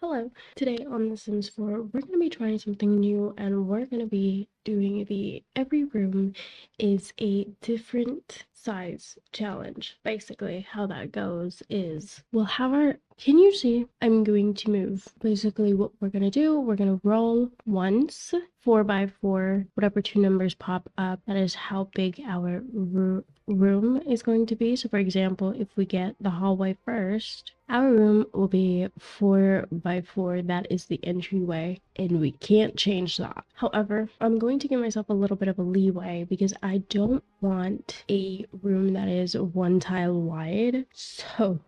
Hello. Today on The Sims 4, we're going to be trying something new and we're going to be doing the every room is a different size challenge. Basically, how that goes is we'll have our. Can you see? I'm going to move. Basically, what we're going to do, we're going to roll once, 4 by 4, whatever two numbers pop up. That is how big our room is going to be. So for example, if we get the hallway first, our room will be 4 by 4. That is the entryway, and we can't change that. However, I'm going to give myself a little bit of a leeway because I don't want a room that is 1 tile wide. So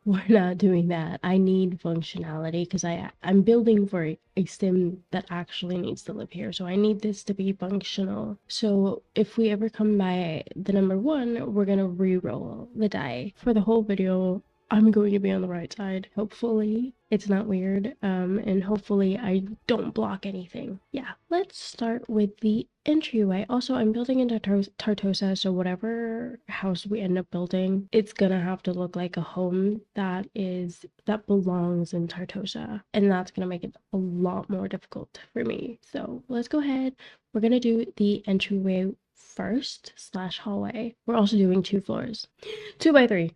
we're not doing that. I need functionality because I'm building for a sim that actually needs to live here. So I need this to be functional. So if we ever come by the number 1, we're gonna re-roll the die. For the whole video, I'm going to be on the right side. Hopefully it's not weird. And hopefully I don't block anything. Yeah, let's start with the entryway. Also, I'm building into Tartosa, so whatever house we end up building, it's gonna have to look like a home that belongs in Tartosa, and that's gonna make it a lot more difficult for me. So let's go ahead. We're gonna do the entryway first slash hallway. We're also doing 2 floors, 2 by 3.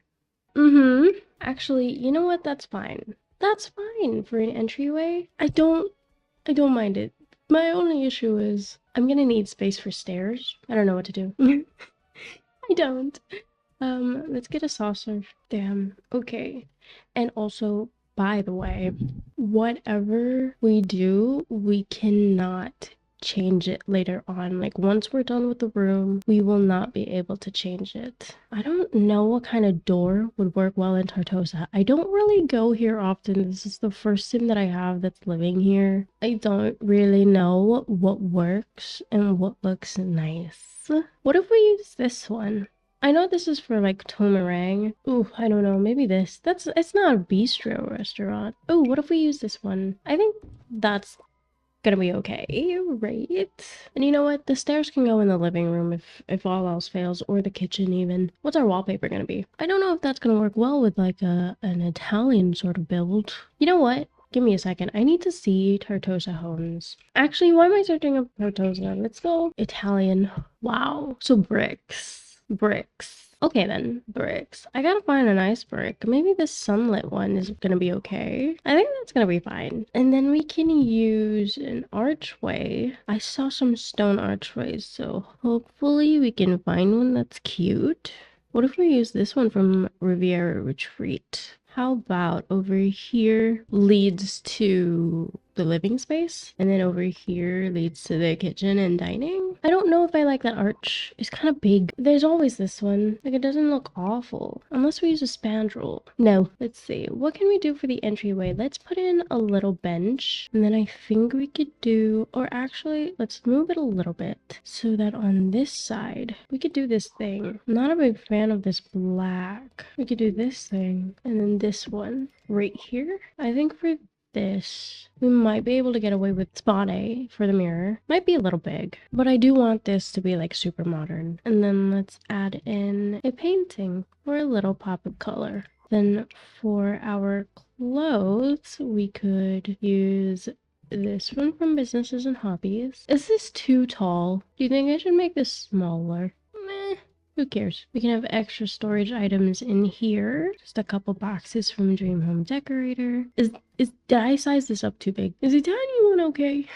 Actually, you know what? That's fine. That's fine for an entryway. I don't mind it. My only issue is I'm gonna need space for stairs. I don't know what to do. I don't. Let's get a saucer. Damn. Okay. And also, by the way, whatever we do, we cannot change it later on. Like, once we're done with the room, we will not be able to change it. I don't know what kind of door would work well in Tartosa. I don't really go here often. This is the first sim that I have that's living here. I don't really know what works and what looks nice. What if we use this one? I know this is for like Tomarang. Ooh, I don't know, maybe this. It's not a bistro restaurant. Oh, what if we use this one? I think that's gonna be okay, right? And you know what? The stairs can go in the living room if all else fails, or the kitchen even. What's our wallpaper gonna be? I don't know if that's gonna work well with like an Italian sort of build. You know what? Give me a second. I need to see Tartosa homes. Actually, why am I searching up Tartosa? Let's go Italian. Wow. So bricks. Bricks. Okay then, bricks. I gotta find a nice brick. Maybe this sunlit one is gonna be okay. I think that's gonna be fine. And then we can use an archway. I saw some stone archways, so hopefully we can find one that's cute. What if we use this one from Riviera Retreat? How about over here leads to the living space, and then over here leads to the kitchen and dining? I don't know if I like that arch. It's kind of big. There's always this one. Like, it doesn't look awful. Unless we use a spandrel. No. Let's see. What can we do for the entryway? Let's put in a little bench. And then I think we could do... Or actually, let's move it a little bit. So that on this side, we could do this thing. I'm not a big fan of this black. We could do this thing. And then this one. Right here. I think for this, we might be able to get away with spot A for the mirror. Might be a little big, but I do want this to be like super modern. And then let's add in a painting or a little pop of color. Then for our clothes, we could use this one from Businesses and Hobbies. Is this too tall? Do you think I should make this smaller? Meh. Who cares? We can have extra storage items in here. Just a couple boxes from Dream Home Decorator. Did I size this up too big? Is the tiny one okay?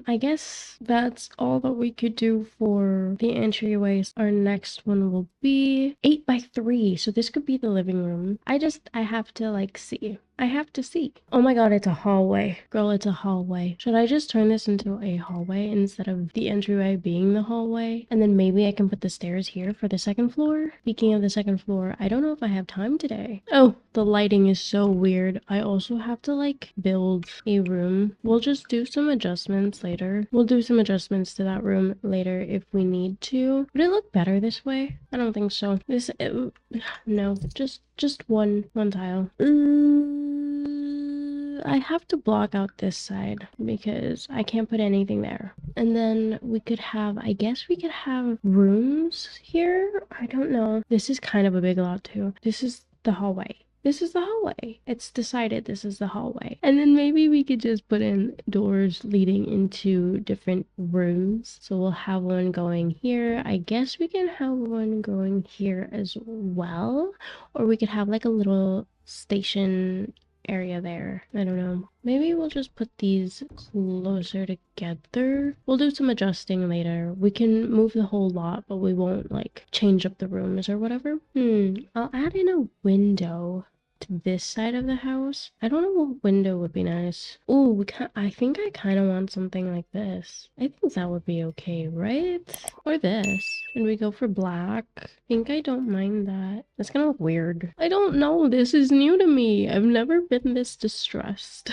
I guess that's all that we could do for the entryways. Our next one will be 8 by 3. So this could be the living room. I have to like see. I have to see. Oh my god, it's a hallway. Girl, it's a hallway. Should I just turn this into a hallway instead of the entryway being the hallway? And then maybe I can put the stairs here for the second floor? Speaking of the second floor, I don't know if I have time today. Oh, the lighting is so weird. I also have to like build a room. We'll just do some adjustments later. We'll do some adjustments to that room later if we need to. Would it look better this way? I don't think so. No, just one tile. I have to block out this side because I can't put anything there. And then we could have, I guess we could have rooms here. I don't know. This is kind of a big lot too. This is the hallway. this is the hallway. It's decided this is the hallway. And then maybe we could just put in doors leading into different rooms. So we'll have one going here. I guess we can have one going here as well. Or we could have like a little station area there. I don't know. Maybe we'll just put these closer together. We'll do some adjusting later. We can move the whole lot, but we won't like change up the rooms or whatever. I'll add in a window to this side of the house. I don't know what window would be nice. Oh, I think I kind of want something like this. I think that would be okay, right? Or this. Should we go for black? I think I don't mind that. That's gonna look weird. I don't know. This is new to me. I've never been this distressed.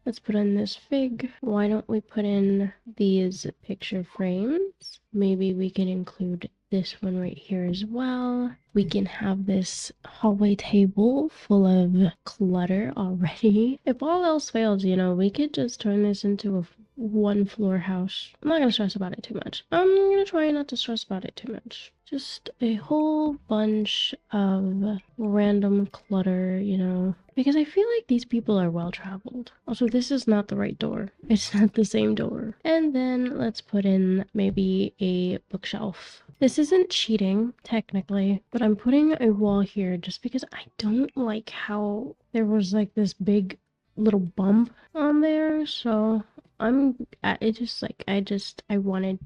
Let's put in this fig. Why don't we put in these picture frames? Maybe we can include this one right here as well. We can have this hallway table full of clutter already. If all else fails, you know, we could just turn this into a one floor house. I'm not gonna stress about it too much. I'm gonna try not to stress about it too much. Just a whole bunch of random clutter, you know, because I feel like these people are well traveled. Also, this is not the right door. It's not the same door. And then let's put in maybe a bookshelf. This isn't cheating, technically, but I'm putting a wall here just because I don't like how there was like this big little bump on there, so I wanted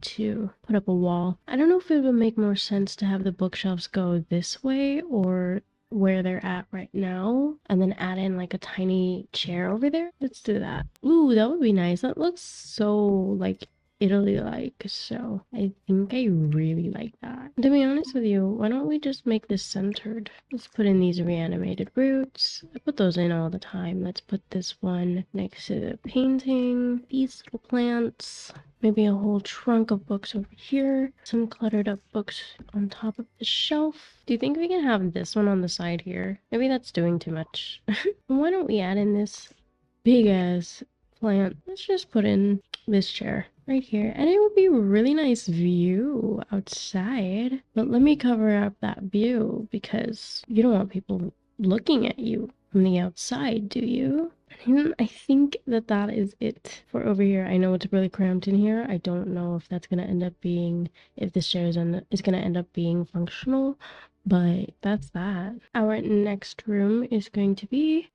to put up a wall. I don't know if it would make more sense to have the bookshelves go this way or where they're at right now and then add in like a tiny chair over there. Let's do that. Ooh, that would be nice. That looks so like Italy-like, so I think I really like that. To be honest with you, why don't we just make this centered? Let's put in these reanimated roots. I put those in all the time. Let's put this one next to the painting, these little plants, maybe a whole trunk of books over here, some cluttered up books on top of the shelf. Do you think we can have this one on the side here? Maybe that's doing too much. Why don't we add in this big ass plant? Let's just put in this chair right here, and it would be a really nice view outside. But let me cover up that view because you don't want people looking at you from the outside, do you? And I think that is it for over here. I know it's really cramped in here. I don't know if that's gonna end up being, if this chair is gonna end up being functional, but that's that. Our next room is going to be,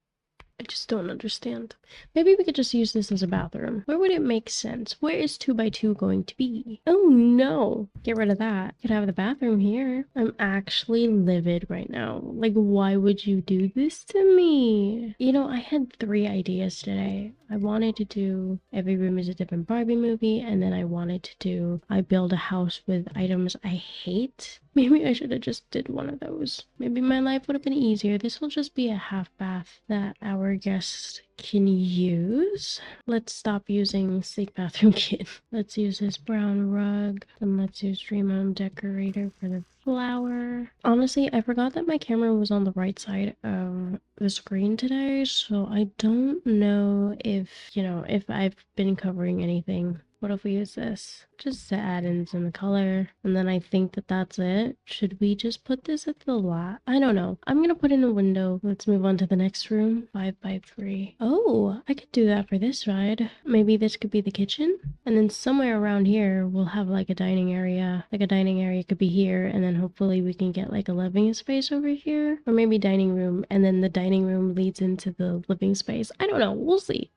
I just don't understand. Maybe we could just use this as a bathroom. Where would it make sense? Where is 2x2 going to be? Oh no! Get rid of that. Could have the bathroom here. I'm actually livid right now. Like, why would you do this to me? You know, I had 3 ideas today. I wanted to do every room is a different Barbie movie, and then I wanted to do I build a house with items I hate. Maybe I should have just did one of those. Maybe my life would have been easier. This will just be a half bath that our guest can use. Let's stop using sleek bathroom kit. Let's use this brown rug, and let's use Dream Home Decorator for the flower. Honestly, I forgot that my camera was on the right side of the screen today, so I don't know if, you know, if I've been covering anything. What if we use this? Just to add in some color. And then I think that's it. Should we just put this at the lot? I don't know. I'm gonna put in a window. Let's move on to the next room. 5x3. Oh, I could do that for this ride. Maybe this could be the kitchen. And then somewhere around here, we'll have like a dining area. Like a dining area could be here. And then hopefully we can get like a living space over here. Or maybe dining room. And then the dining room leads into the living space. I don't know. We'll see.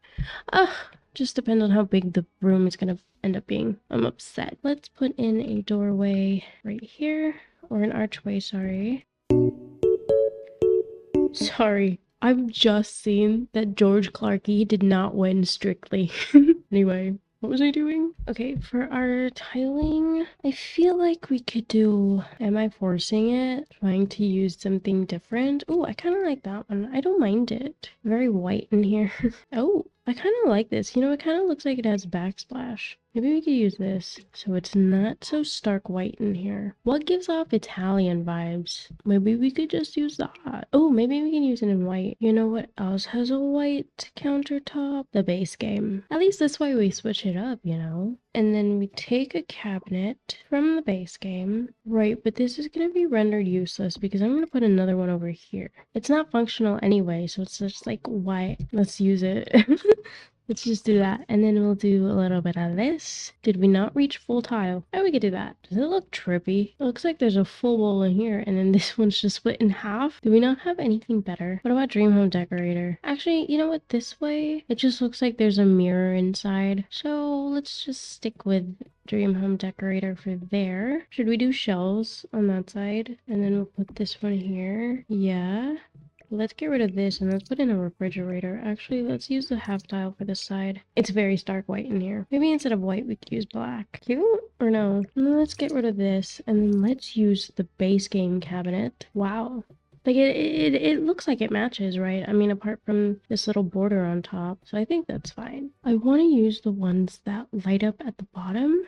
Just depends on how big the room is gonna end up being. I'm upset. Let's put in a doorway right here, or an archway, sorry. Sorry, I've just seen that George Clarkey did not win Strictly. Anyway, what was I doing? Okay, for our tiling, I feel like we could do, am I forcing it? Trying to use something different? Oh, I kind of like that one. I don't mind it. Very white in here. Oh, I kind of like this. You know, it kind of looks like it has backsplash. Maybe we could use this so it's not so stark white in here. What gives off Italian vibes? Maybe we could just use that. Oh, maybe we can use it in white. You know what else has a white countertop? The base game. At least this way we switch it up, you know? And then we take a cabinet from the base game. Right, but this is going to be rendered useless because I'm going to put another one over here. It's not functional anyway, so it's just like, why? Let's use it. Let's just do that. And then we'll do a little bit of this. Did we not reach full tile? Oh, we could do that. Does it look trippy? It looks like there's a full bowl in here and then this one's just split in half. Do we not have anything better? What about Dream Home Decorator? Actually, you know what? This way, it just looks like there's a mirror inside. So let's just stick with Dream Home Decorator for there. Should we do shelves on that side? And then we'll put this one here. Yeah. Let's get rid of this and let's put in a refrigerator. Actually, let's use the half tile for this side. It's very stark white in here. Maybe instead of white, we could use black. Cute or no? Let's get rid of this and then let's use the base game cabinet. Wow. Like it looks like it matches, right? I mean, apart from this little border on top. So I think that's fine. I want to use the ones that light up at the bottom.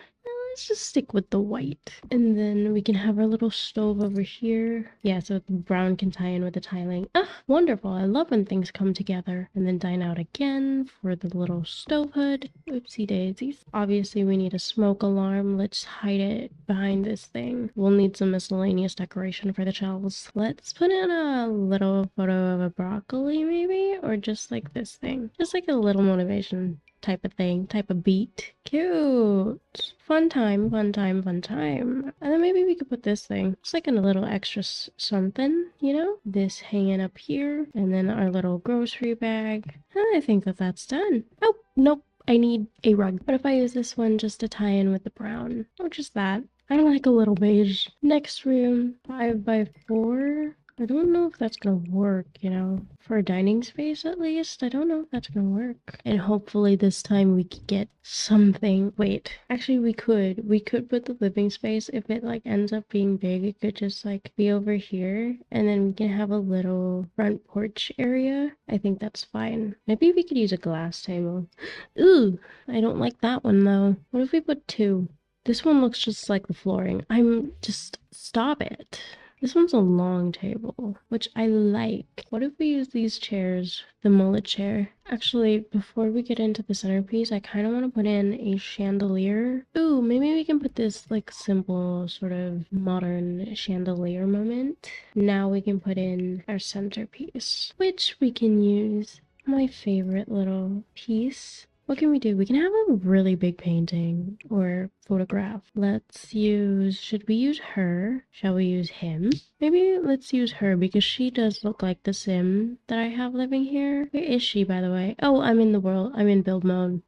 Let's just stick with the white. And then we can have our little stove over here. Yeah, so the brown can tie in with the tiling. Ah, wonderful. I love when things come together. And then dine out again for the little stove hood. Oopsie daisies. Obviously, we need a smoke alarm. Let's hide it behind this thing. We'll need some miscellaneous decoration for the shelves. Let's put in a little photo of a broccoli, maybe? Or just like this thing. Just like a little motivation type of thing, type of beat. Cute. Fun time, fun time, fun time. And then maybe we could put this thing. It's like a little extra something, you know? This hanging up here. And then our little grocery bag. And I think that that's done. Oh, nope. I need a rug. What if I use this one just to tie in with the brown? Or just that? I like a little beige. Next room, 5x4. I don't know if that's gonna work, you know, for a dining space at least. I don't know if that's gonna work. And hopefully this time we could get something. Wait, actually we could. We could put the living space, if it like ends up being big, it could just like be over here. And then we can have a little front porch area. I think that's fine. Maybe we could use a glass table. Ooh, I don't like that one though. What if we put two? This one looks just like the flooring. Stop it. This one's a long table, which I like. What if we use these chairs? The mullet chair. Actually, before we get into the centerpiece, I kind of want to put in a chandelier. Ooh, maybe we can put this like simple sort of modern chandelier moment. Now we can put in our centerpiece, which we can use my favorite little piece. What can we do? We can have a really big painting or photograph. Should we use her? Shall we use him? Maybe let's use her because she does look like the sim that I have living here. Where is she, by the way? Oh, I'm in build mode.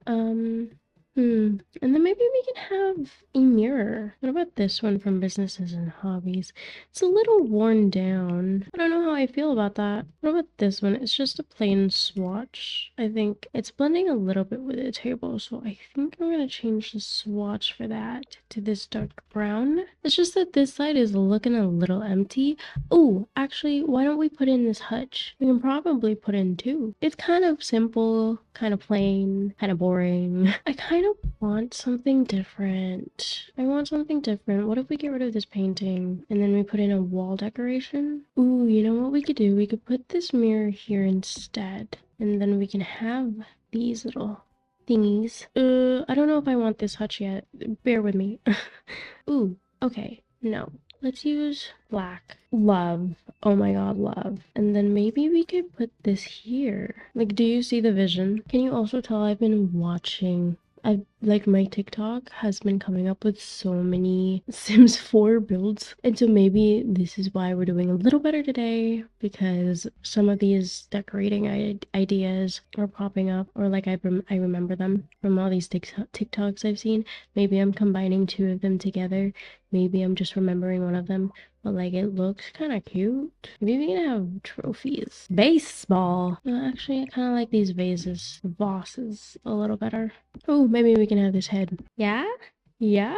And then maybe we can have a mirror. What about this one from Businesses and Hobbies? It's a little worn down. I don't know how I feel about that. What about this one? It's just a plain swatch. I think it's blending a little bit with the table, so I think I'm gonna change the swatch for that to this dark brown. It's just that this side is looking a little empty. Oh, actually, why don't we put in this hutch? We can probably put in two. It's kind of simple, kind of plain, kind of boring. I kind of want something different. I want something different. What if we get rid of this painting and then we put in a wall decoration? Ooh, you know what we could do? We could put this mirror here instead. And then we can have these little thingies. I don't know if I want this hutch yet. Bear with me. Ooh, okay. No. Let's use black. Love. Oh my god, love. And then maybe we could put this here. Like, do you see the vision? Can you also tell I've been watching... like my TikTok has been coming up with so many Sims 4 builds. And so maybe this is why we're doing a little better today, because some of these decorating ideas are popping up, or like I remember them from all these TikToks I've seen. Maybe I'm combining two of them together. Maybe I'm just remembering one of them. But like it looks kind of cute. Maybe we can have trophies. Baseball. Actually, I kind of like these vases a little better. Oh, maybe we can have this head. Yeah? Yeah?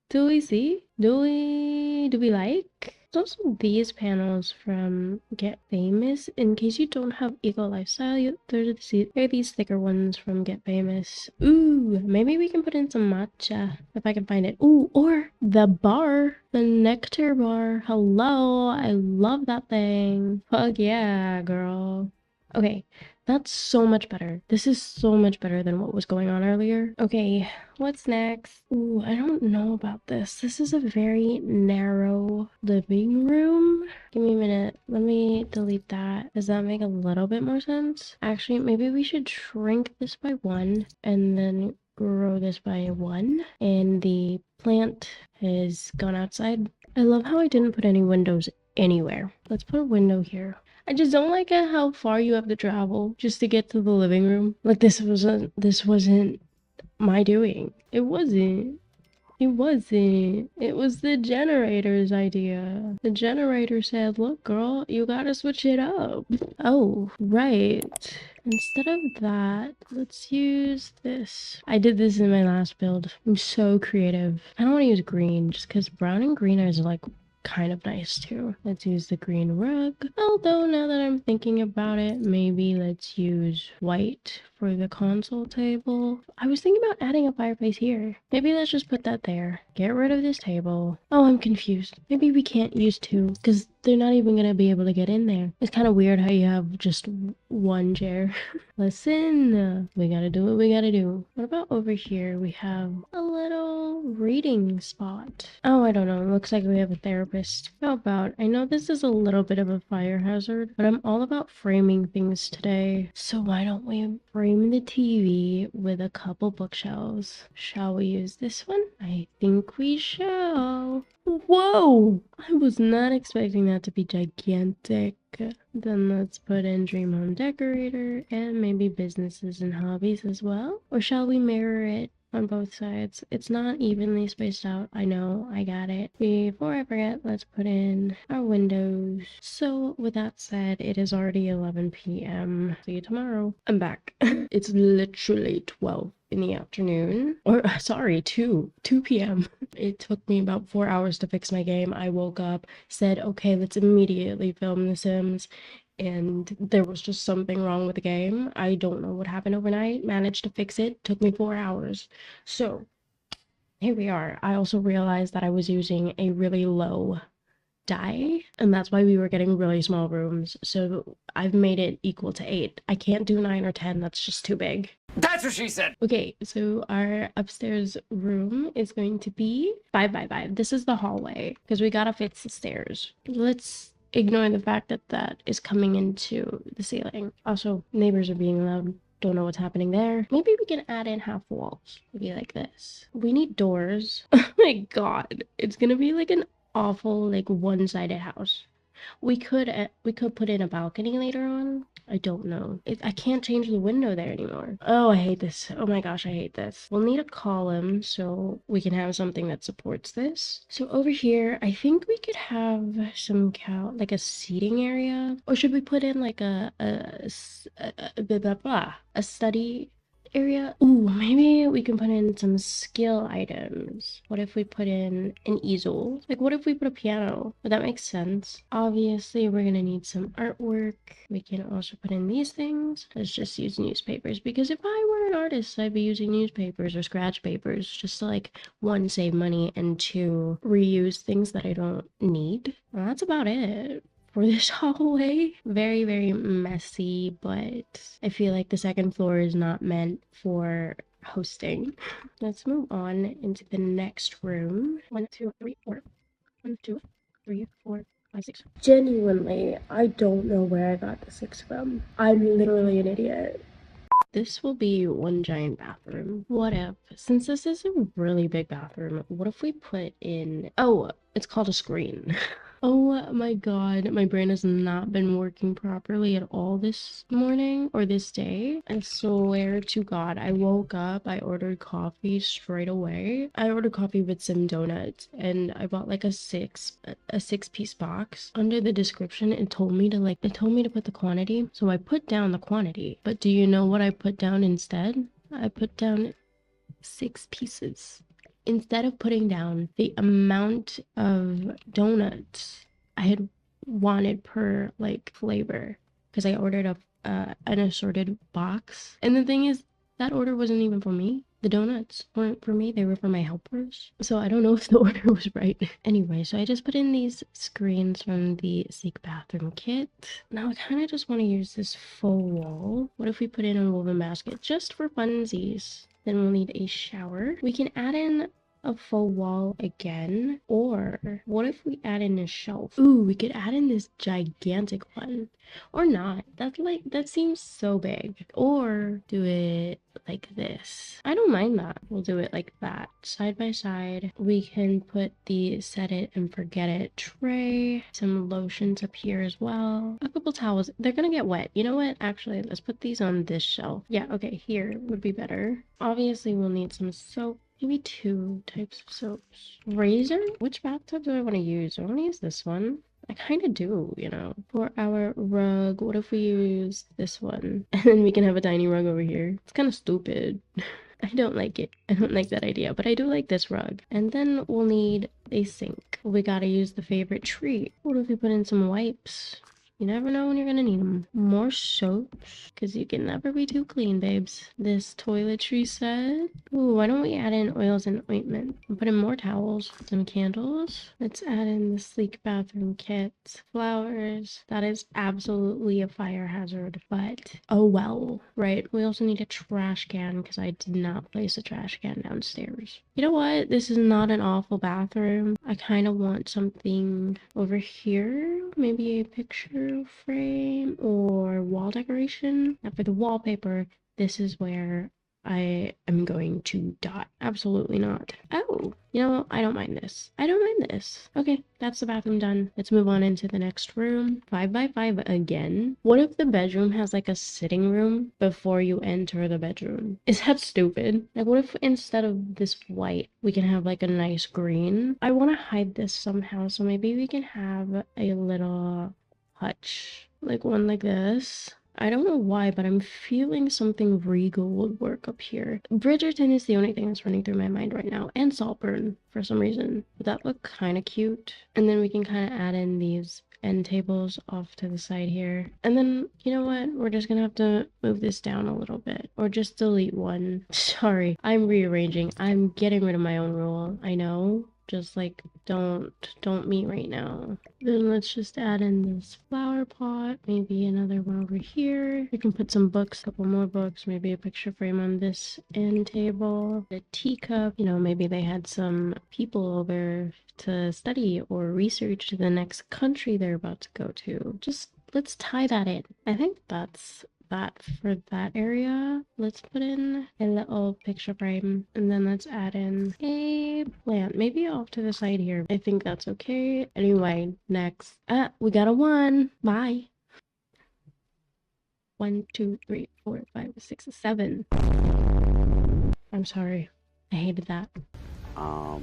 Do we see? Do we like? There's also these panels from Get Famous. In case you don't have Eco Lifestyle, there are these thicker ones from Get Famous. Ooh, maybe we can put in some matcha if I can find it. Ooh, or the bar, the nectar bar. Hello, I love that thing. Fuck yeah, girl. Okay, that's so much better. This is so much better than what was going on earlier. Okay, what's next? Ooh, I don't know about this. This is a very narrow living room. Give me a minute. Let me delete that. Does that make a little bit more sense? Actually, maybe we should shrink this by 1 and then grow this by 1. And the plant has gone outside. I love how I didn't put any windows anywhere. Let's put a window here. I just don't like it how far you have to travel just to get to the living room. Like this wasn't my doing. It wasn't. It wasn't. It was the generator's idea. The generator said, look, girl, you gotta switch it up. Oh, right. Instead of that, let's use this. I did this in my last build. I'm so creative. I don't want to use green just because brown and green is like kind of nice too. Let's use the green rug. Although now that I'm thinking about it, maybe let's use white for the console table. I was thinking about adding a fireplace here. Maybe let's just put that there. Get rid of this table. Oh, I'm confused. Maybe we can't use 2 because they're not even gonna be able to get in there. It's kind of weird how you have just 1 chair. Listen, we gotta do what we gotta do. What about over here? We have a little reading spot. Oh, I don't know. It looks like we have a therapist. How about, I know this is a little bit of a fire hazard, but I'm all about framing things today. So why don't we frame the TV with a couple bookshelves? Shall we use this one? I think we shall. Whoa! I was not expecting that to be gigantic. Then let's put in Dream Home Decorator and maybe businesses and hobbies as well. Or shall we mirror it on both sides? It's not evenly spaced out. I know, I got it. Before I forget, let's put in our windows. So with that said, it is already 11 p.m. See you tomorrow. I'm back. It's literally 12 in the afternoon, or sorry, 2 p.m. It took me about 4 hours to fix my game. I woke up, said, okay, let's immediately film The Sims, and there was just something wrong with the game. I don't know what happened overnight. Managed to fix it. Took me 4 hours. So here we are. I also realized that I was using a really low die, and that's why we were getting really small rooms. So I've made it equal to 8. I can't do 9 or 10. That's just too big. That's what she said. Okay, so our upstairs room is going to be 5 by 5. This is the hallway because we gotta fix the stairs. Let's ignore the fact that that is coming into the ceiling. Also, neighbors are being loud. Don't know what's happening there. Maybe we can add in half walls. Maybe like this. We need doors. Oh my god. It's gonna be like an awful, like, one-sided house. We could put in a balcony later on. I don't know. I can't change the window there anymore. Oh, I hate this. Oh my gosh, I hate this. We'll need a column so we can have something that supports this. So over here, I think we could have some like a seating area. Or should we put in like blah, blah, blah, a study area? Ooh, maybe we can put in some skill items. What if we put in an easel? Like, what if we put a piano? Would that make sense? Obviously, we're gonna need some artwork. We can also put in these things. Let's just use newspapers, because if I were an artist, I'd be using newspapers or scratch papers just to, like, 1, save money, and 2, reuse things that I don't need. Well, that's about it for this hallway. Very, very messy, but I feel like the second floor is not meant for hosting. Let's move on into the next room. 1, 2, 3, 4. 1, 2, 3, 4, 5, 6. Genuinely, I don't know where I got the 6 from. I'm literally an idiot. This will be one giant bathroom. What if, since this is a really big bathroom, what if we put in, oh, it's called a screen. Oh my god, my brain has not been working properly at all this morning or this day. I swear to god, I woke up, I ordered coffee straight away. I ordered coffee with some donuts, and I bought like a 6-piece box. Under the description, it told me to put the quantity, so I put down the quantity. But do you know what I put down instead? I put down 6 pieces. Instead of putting down the amount of donuts I had wanted per like flavor because I ordered an assorted box. And the thing is, that order wasn't even for me. The donuts weren't for me, they were for my helpers. So I don't know if the order was right. Anyway, so I just put in these screens from the Sleek Bathroom Kit. Now I kind of just want to use this faux wall. What if we put in a woven basket just for funsies? Then we'll need a shower. We can add in a faux wall again, or what if we add in a shelf? Ooh, we could add in this gigantic one, or not. That seems so big. Or do it like this. I don't mind that. We'll do it like that, side by side. We can put the set it and forget it tray, some lotions up here as well, a couple towels. They're gonna get wet. You know what, actually, let's put these on this shelf. Yeah, okay, here would be better. Obviously we'll need some soap. Maybe 2 types of soaps. Razor? Which bathtub do I want to use? I want to use this one. I kind of do, you know. For our rug, what if we use this one? And then we can have a tiny rug over here. It's kind of stupid. I don't like it. I don't like that idea, but I do like this rug. And then we'll need a sink. We gotta use the favorite treat. What if we put in some wipes? You never know when you're gonna need them. More soaps, because you can never be too clean, babes. This toiletry set. Ooh, why don't we add in oils and ointment? And put in more towels, some candles. Let's add in the Sleek Bathroom Kit. Flowers. That is absolutely a fire hazard, but oh well, right? We also need a trash can, because I did not place a trash can downstairs. You know what? This is not an awful bathroom. I kind of want something over here. Maybe a picture frame or wall decoration. Now for the wallpaper, this is where I am going to dot. Absolutely not. Oh, you know what? I don't mind this. I don't mind this. Okay, that's the bathroom done. Let's move on into the next room. 5 by 5 again. What if the bedroom has like a sitting room before you enter the bedroom? Is that stupid? Like, what if instead of this white, we can have like a nice green? I want to hide this somehow, so maybe we can have a little hutch, like one like this. I don't know why, but I'm feeling something regal would work up here. Bridgerton is the only thing that's running through my mind right now, and Saltburn for some reason. Would that look kind of cute? And then we can kind of add in these end tables off to the side here. And then, you know what? We're just gonna have to move this down a little bit, or just delete one. Sorry, I'm rearranging. I'm getting rid of my own rule. I know. Just like, don't meet right now. Then let's just add in this flower pot, maybe another one over here. We can put some books, a couple more books, maybe a picture frame on this end table, a teacup. You know, maybe they had some people over to study or research the next country they're about to go to. Just let's tie that in. I think that's that for that area. Let's put in a little picture frame, and then let's add in a plant, maybe off to the side here. I think that's okay. Anyway, next. We got a 1. Bye. 1, 2, 3, 4, 5, 6, 7. I'm sorry. I hated that. Oh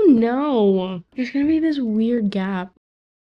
no! There's gonna be this weird gap.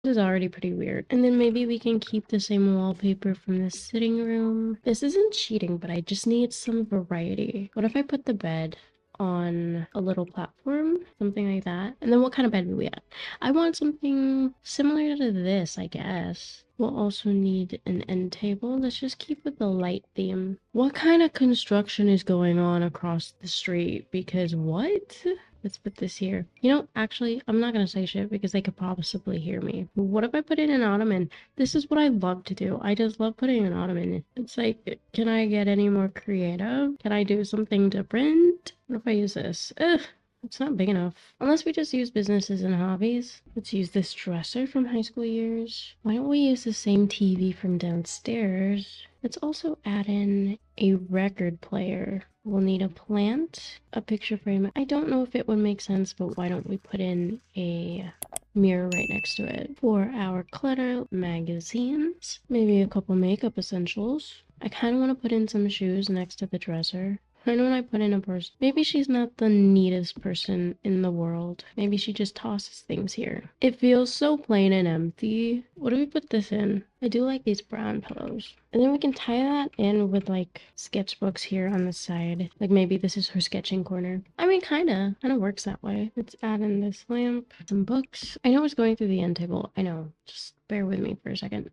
This is already pretty weird. And then maybe we can keep the same wallpaper from the sitting room. This isn't cheating, but I just need some variety. What if I put the bed on a little platform? Something like that. And then what kind of bed do we have? I want something similar to this, I guess. We'll also need an end table. Let's just keep with the light theme. What kind of construction is going on across the street? Because what? Let's put this here. You know, actually, I'm not gonna say shit because they could possibly hear me. What if I put in an ottoman? This is what I love to do. I just love putting an ottoman in. It's like, can I get any more creative? Can I do something different? What if I use this? Ugh. It's not big enough. Unless we just use businesses and hobbies. Let's use this dresser from high school years. Why don't we use the same TV from downstairs? Let's also add in a record player. We'll need a plant, a picture frame. I don't know if it would make sense, but why don't we put in a mirror right next to it? For our clutter, magazines, maybe a couple makeup essentials. I kind of want to put in some shoes next to the dresser. I know when I put in a person, maybe she's not the neatest person in the world. Maybe she just tosses things here. It feels so plain and empty. What do we put this in? I do like these brown pillows. And then we can tie that in with like sketchbooks here on the side. Like maybe this is her sketching corner. I mean, kinda works that way. Let's add in this lamp, some books. I know it's going through the end table. I know. Just bear with me for a second.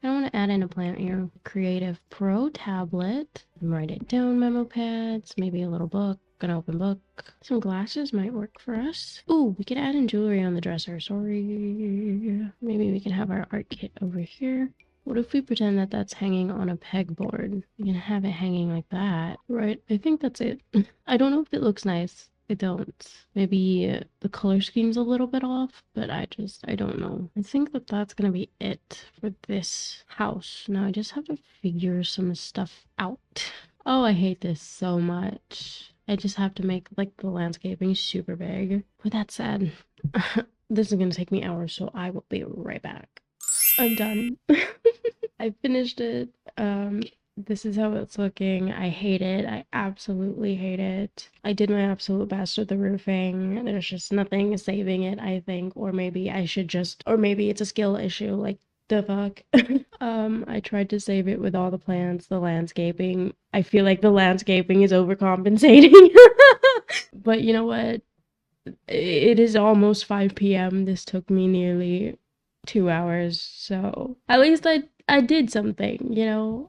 I want to add in a plant here. Creative Pro tablet. Write it down, memo pads, maybe a little book, an open book. Some glasses might work for us. Ooh, we could add in jewelry on the dresser. Sorry. Maybe we can have our art kit over here. What if we pretend that that's hanging on a pegboard? We can have it hanging like that. Right, I think that's it. I don't know if it looks nice. I don't. Maybe the color scheme's a little bit off, but I don't know. I think that that's gonna be it for this house. Now I just have to figure some stuff out. Oh, I hate this so much. I just have to make like the landscaping super big. With that said, this is gonna take me hours, so I will be right back. I'm done. I finished it. This is how it's looking. I hate it. I absolutely hate it. I did my absolute best with the roofing. There's just nothing saving it, I think. Or maybe I should just, or maybe it's a skill issue. Like, the fuck. I tried to save it with all the plants, the landscaping. I feel like the landscaping is overcompensating. But you know what? It is almost 5 p.m. This took me nearly 2 hours, so at least I did something, you know.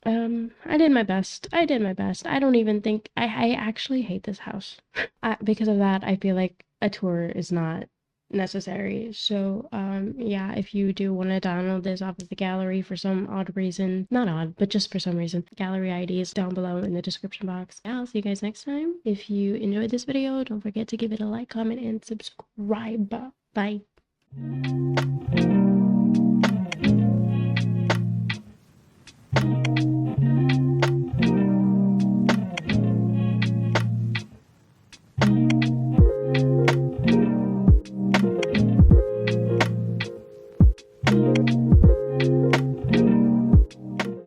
I did my best. I did my best. I don't even think I actually hate this house. Because of that, I feel like a tour is not necessary. So, yeah, if you do want to download this off of the gallery for some odd reason, not odd, but just for some reason, gallery ID is down below in the description box. Yeah, I'll see you guys next time. If you enjoyed this video, don't forget to give it a like, comment, and subscribe. Bye.